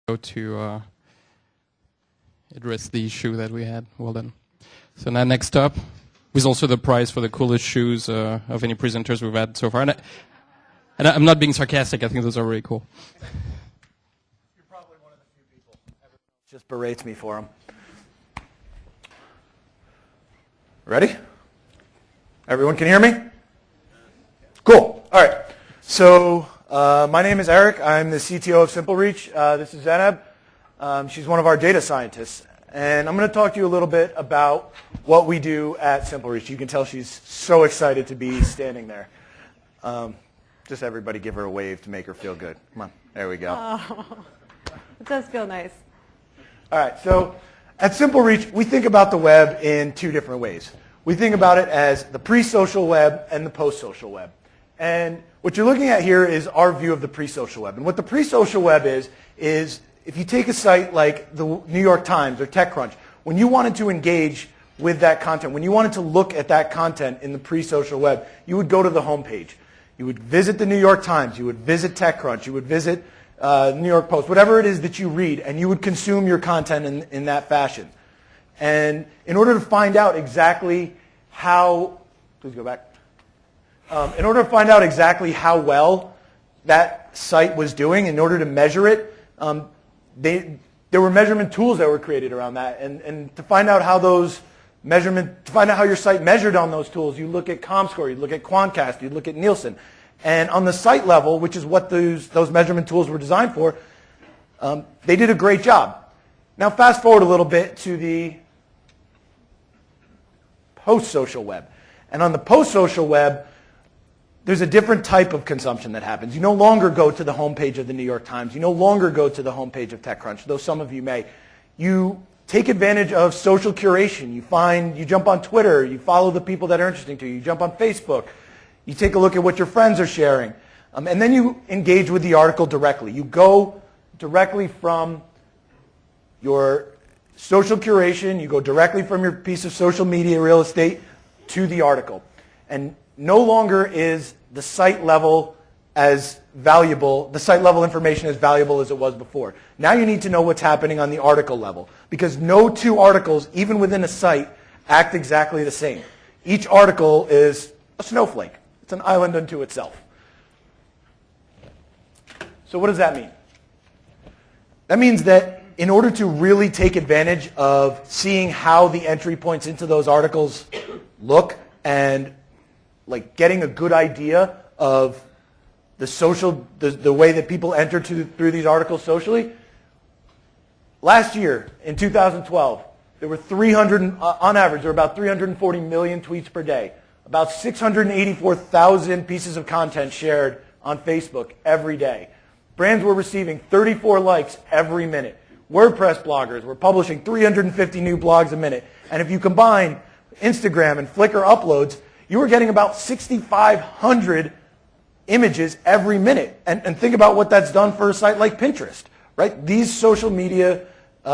go to address the issue that we had. Well done. So now next up is also the prize for the coolest shoes of any presenters we've had so far. And I'm not being sarcastic. I think those are really cool. You're probably one of the few people. Everyone just berates me for them. Ready? Everyone can hear me? Cool. All right. So my name is Eric. I'm the CTO of SimpleReach. This is Zeneb. She's one of our data scientists. And I'm going to talk to you a little bit about what we do at SimpleReach. You can tell she's so excited to be standing there. Just everybody give her a wave to make her feel good. Come on. There we go. Oh, it does feel nice. All right. So at SimpleReach, we think about the web in two different ways. We think about it as the pre-social web and the post-social web. And what you're looking at here is our view of the pre-social web. And what the pre-social web is if you take a site like the New York Times or TechCrunch, when you wanted to engage with that content, when you wanted to look at that content in the pre-social web, you would go to the homepage. You would visit the New York Times, you would visit TechCrunch, you would visit New York Post, whatever it is that you read, and you would consume your content in that fashion. And in order to find out exactly how, please go back. In order to find out exactly how well that site was doing, in order to measure it, there were measurement tools that were created around that. And to find out how to find out how your site measured on those tools, you look at ComScore, you look at Quantcast, you look at Nielsen. And on the site level, which is what those measurement tools were designed for, they did a great job. Now fast forward a little bit to the post-social web. And on the post-social web, there's a different type of consumption that happens. You no longer go to the homepage of the New York Times. You no longer go to the homepage of TechCrunch, though some of you may. You take advantage of social curation. You jump on Twitter. You follow the people that are interesting to you. You jump on Facebook. You take a look at what your friends are sharing. And then you engage with the article directly. You go directly from your social curation. You go directly from your piece of social media real estate to the article. And no longer is the site level information as valuable as it was before. Now you need to know what's happening on the article level, because no two articles, even within a site, act exactly the same. Each article is a snowflake. It's an island unto itself. So what does that mean? That means that in order to really take advantage of seeing how the entry points into those articles look and like getting a good idea of the way that people enter through these articles socially. Last year, in 2012, there were on average, there were about 340 million tweets per day, about 684,000 pieces of content shared on Facebook every day. Brands were receiving 34 likes every minute. WordPress bloggers were publishing 350 new blogs a minute. And if you combine Instagram and Flickr uploads, you were getting about 6,500 images every minute. And think about what that's done for a site like Pinterest, right? These social media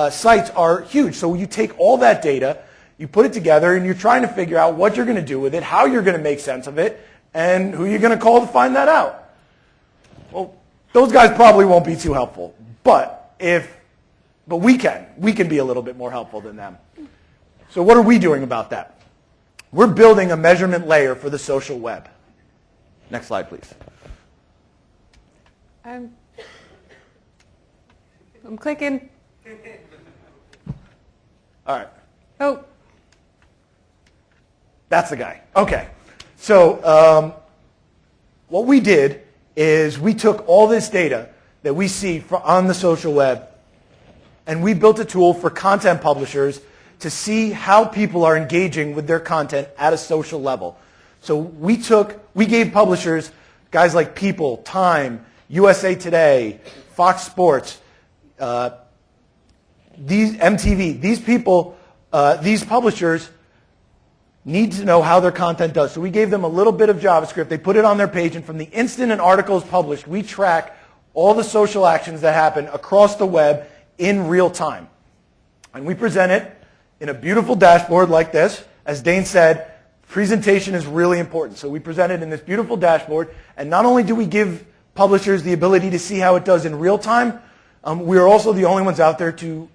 sites are huge. So you take all that data, you put it together, and you're trying to figure out what you're going to do with it, how you're going to make sense of it, and who you're going to call to find that out. Well, those guys probably won't be too helpful. But we can be a little bit more helpful than them. So what are we doing about that? We're building a measurement layer for the social web. Next slide, please. I'm clicking. All right. Oh. That's the guy. Okay. So what we did is we took all this data that we see on the social web, and we built a tool for content publishers to see how people are engaging with their content at a social level. So we gave publishers, guys like People, Time, USA Today, Fox Sports, MTV, these publishers need to know how their content does. So we gave them a little bit of JavaScript. They put it on their page, and from the instant an article is published, we track all the social actions that happen across the web in real time. And we present it in a beautiful dashboard like this. As Dane said, presentation is really important. So we present it in this beautiful dashboard, and not only do we give publishers the ability to see how it does in real time, We are also the only ones out there to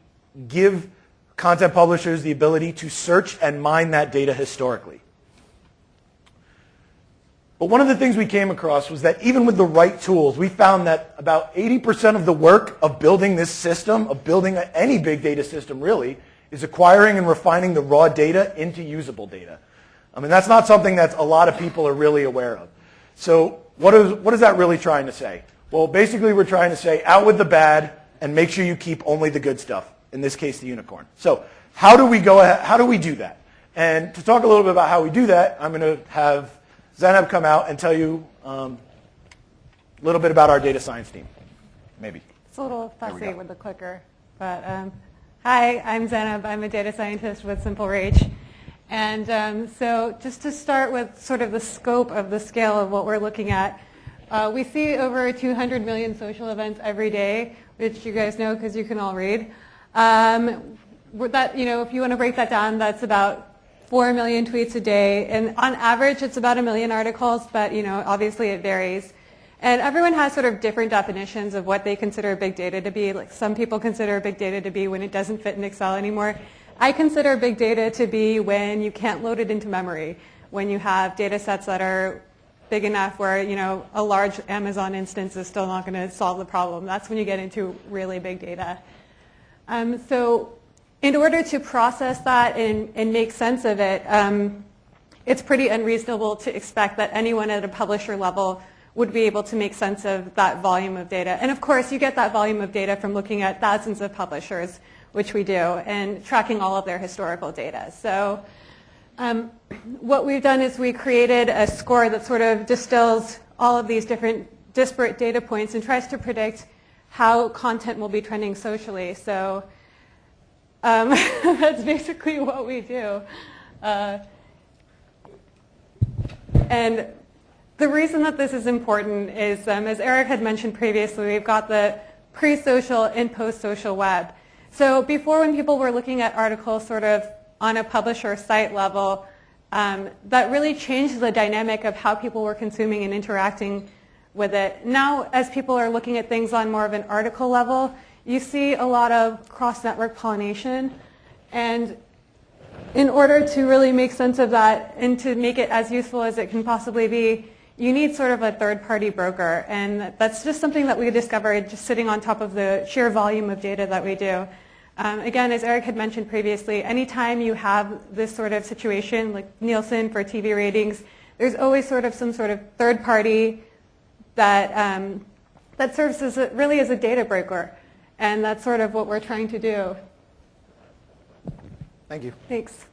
give content publishers the ability to search and mine that data historically. But one of the things we came across was that even with the right tools, we found that about 80% of the work of building this system, of building any big data system really, is acquiring and refining the raw data into usable data. I mean, that's not something that a lot of people are really aware of. So what is that really trying to say? Well, basically we're trying to say out with the bad and make sure you keep only the good stuff, in this case the unicorn. So how do we do that? And to talk a little bit about how we do that, I'm going to have Zainab come out and tell you a little bit about our data science team, maybe. It's a little fussy with the clicker. But hi, I'm Zainab. I'm a data scientist with Simple Reach. And so just to start with sort of the scope of the scale of what we're looking at, we see over 200 million social events every day, which you guys know because you can all read. If you want to break that down, that's about 4 million tweets a day, and on average it's about 1 million articles, but obviously it varies. And everyone has sort of different definitions of what they consider big data to be. Like some people consider big data to be when it doesn't fit in Excel anymore. I consider big data to be when you can't load it into memory, when you have data sets that are big enough where a large Amazon instance is still not going to solve the problem. That's when you get into really big data. So in order to process that and make sense of it, it's pretty unreasonable to expect that anyone at a publisher level would be able to make sense of that volume of data. And of course, you get that volume of data from looking at thousands of publishers, which we do, and tracking all of their historical data. So what we've done is we created a score that sort of distills all of these different disparate data points and tries to predict how content will be trending socially. So that's basically what we do. And the reason that this is important is, as Eric had mentioned previously, we've got the pre-social and post-social web. So before, when people were looking at articles sort of on a publisher site level, that really changed the dynamic of how people were consuming and interacting with it. Now, as people are looking at things on more of an article level, you see a lot of cross-network pollination. And in order to really make sense of that and to make it as useful as it can possibly be, you need sort of a third-party broker. And that's just something that we discovered just sitting on top of the sheer volume of data that we do. Again, as Eric had mentioned previously, anytime you have this sort of situation, like Nielsen for TV ratings, there's always sort of some sort of third party that, that serves as really as a data broker. And that's sort of what we're trying to do. Thank you. Thanks.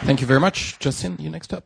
Thank you very much. Justin, you next up.